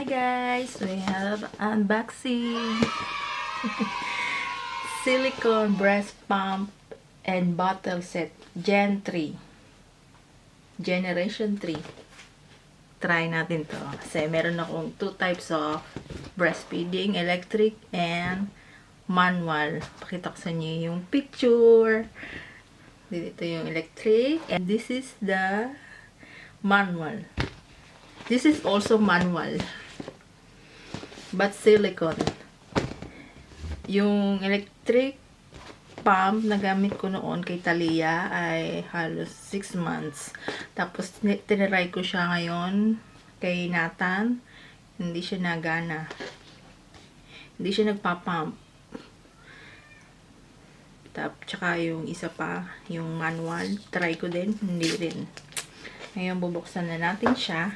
Hi guys, we have unboxing silicone breast pump and bottle set Gen 3 Generation 3. Try natin to kasi meron akong two types of breastfeeding, electric and manual. Pakita ko sa inyo yung picture. Dito yung electric and this is the manual. This is also manual but silicone. Yung electric pump na gamit ko noon kay Thalia ay halos 6 months. Tapos tiniray ko siya ngayon kay Nathan. Hindi siya nagana. Hindi siya nagpa-pump. Tsaka yung isa pa, yung manual, try ko din, hindi rin. Ngayon bubuksan na natin siya.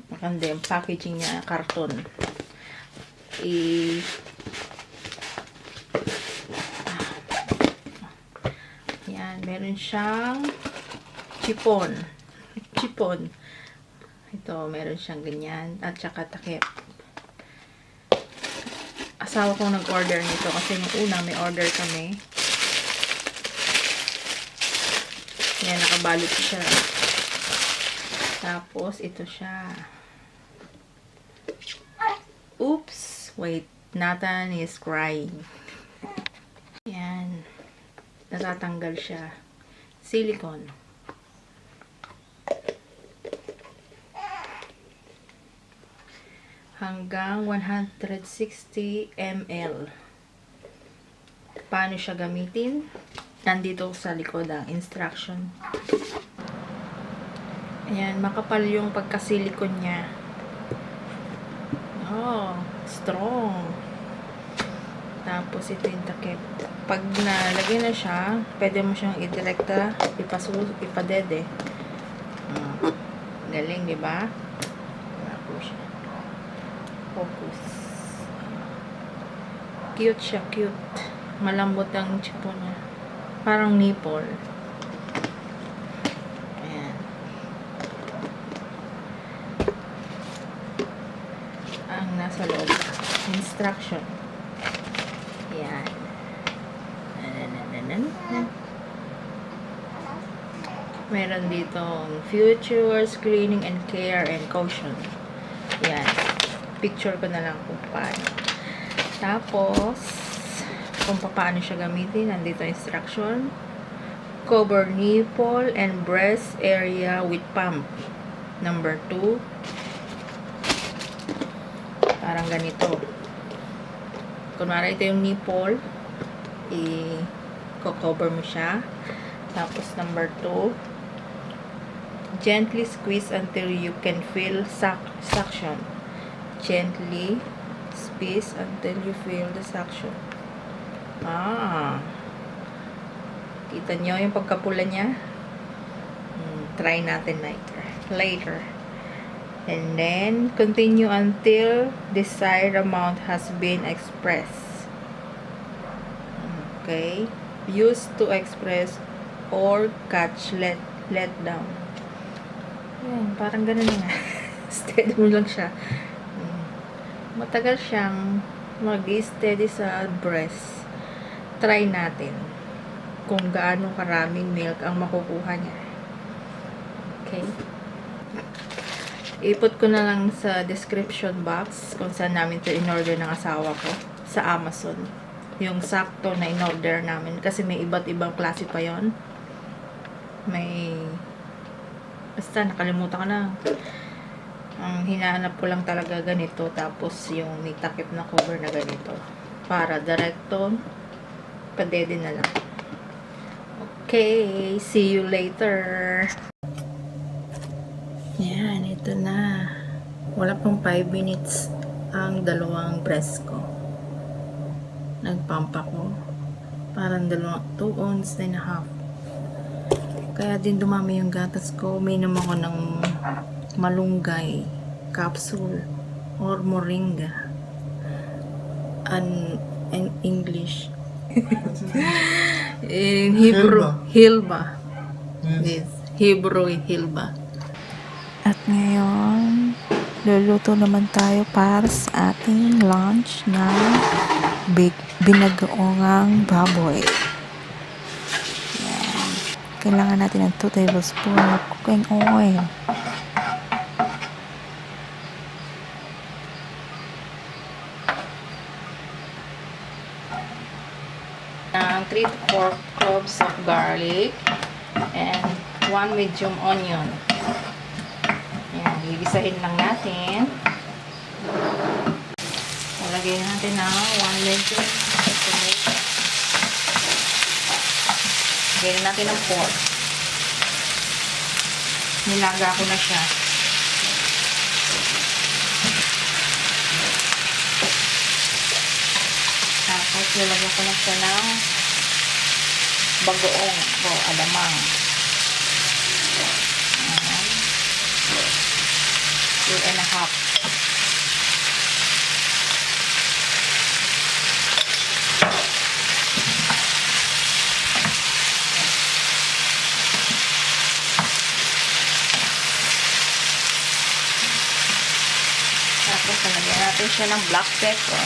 Maganda yung packaging niya, karton. Yan, meron siyang chipon. Chipon. Ito, meron siyang ganyan. At saka takip. Asawa ko nag-order nito kasi yung una may order kami. Yan, nakabalot siya. Tapos, ito siya. Oops! Wait. Nathan is crying. Yan. Natatanggal siya. Silicone. Hanggang 160 ml. Paano siya gamitin? Nandito sa likod ang instruction. Ayan, makapal yung pagka-silicone niya. Oh, strong. Tapos ito yung takip. Pag nalagay na siya, pwede mo siyang idirekta, ipadede. Galing, di ba? Focus. Cute siya, cute. Malambot ang chipon niya. Parang nipple. Ayan. Ang nasa loob. Instruction. Ayan. Meron ditong future, screening and care and caution. Ayan. Picture ko na lang kung paano. Tapos, kung paano siya gamitin, nandito instruction. Cover nipple and breast area with pump. Number 2. Parang ganito. Kunwari ito yung nipple, i-cover mo siya. Tapos number 2, gently squeeze until you can feel suction. Gently squeeze until you feel the suction. Kita nyo yung pagkapula niya? Try natin later. And then, continue until desired amount has been expressed. Okay. Use to express or catch let down. Yan, parang ganun nga. Steady mo lang siya. Matagal siyang mag-steady sa breast. Try natin kung gaano karaming milk ang makukuha niya. Okay. Iput ko na lang sa description box kung saan namin ito in-order ng asawa ko sa Amazon. Yung sakto na in-order namin kasi may iba't ibang klase pa yon. Basta nakalimutan ko na. Ang hinahanap ko lang talaga ganito, tapos yung may takip na cover na ganito. Para direkto, padede na lang. Okay, see you later. Yan, ito na. Wala pang 5 minutes ang dalawang breast ko. Nagpump ako. Parang 2 ounce and a half. Kaya din dumami yung gatas ko. Uminom ako ng malunggay, capsule, or moringa. In English. In Hebrew, Hilba. This Hebrew Hilba. At ngayon, luluto naman tayo para sa ating lunch na binagoongang baboy. Yan. Kailangan natin ng 2 tablespoon of cooking oil. Ng 3 to 4 cloves of garlic and 1 medium onion. Ayan, gigisahin lang natin. Lagay natin ng 1 medium tomato. Lagyan natin ng pork. Nilaga ko na siya. Tapos nilagyan ko na siya ng bagoong o alamang. Ayan. 2 and a half. Tapos nalagyan natin siya ng black pepper.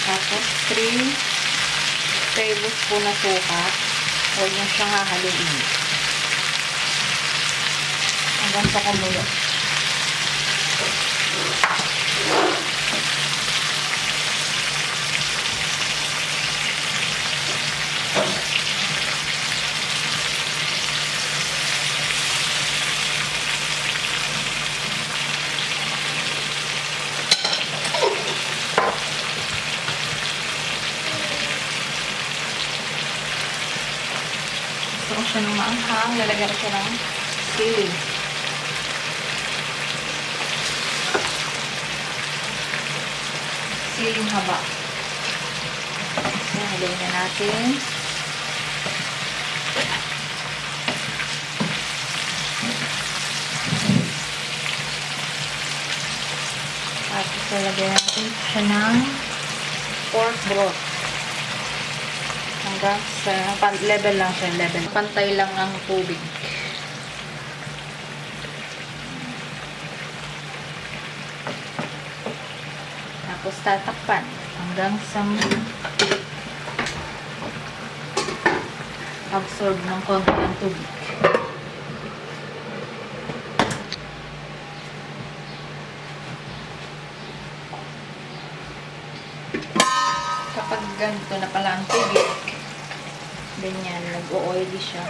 Tapos 3 tablespoon na suka. Huwag nyo siyang hahaluin. Hanggang sa kumulo. Gusto ko siya ng maanghang. Lalagyan ko siya ng sili. Siling haba. Ayan, haluin na natin. Tapos lalagyan natin siya ng pork broth. Hanggang sa level lang siya, level. Pantay lang ang tubig. Tapos tatakpan hanggang sa absorb ng konti ang tubig. Kapag ganito na pala ang tubig, ganyan, nag-o-oily siya.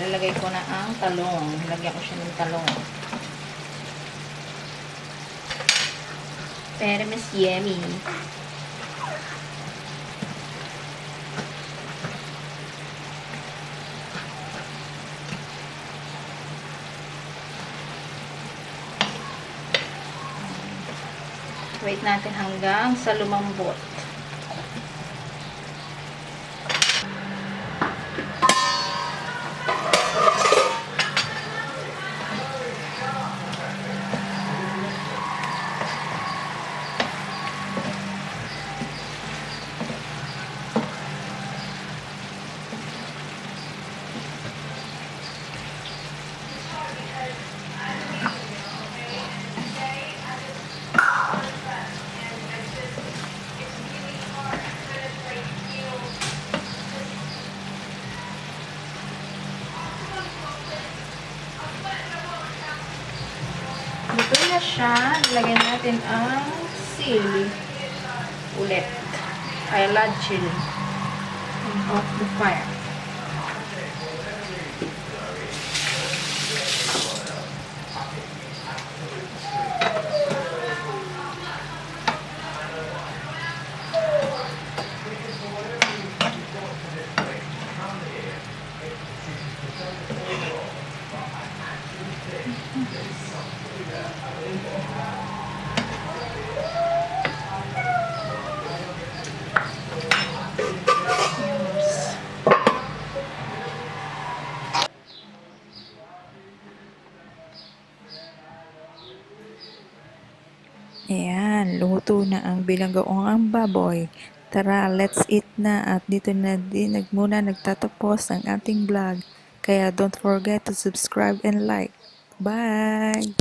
Lalagay ko na ang talong. Lagyan ko siya ng talong. Pero mas yummy. Wait natin hanggang sa lumambot. Luto na siya. Lagyan natin ang sili. Ulit. Ay, large chili. Off the fire. luto na ang binanggoong baboy. Tara, let's eat na at dito na din muna nagtatapos ang ating vlog. Kaya don't forget to subscribe and like. Bye!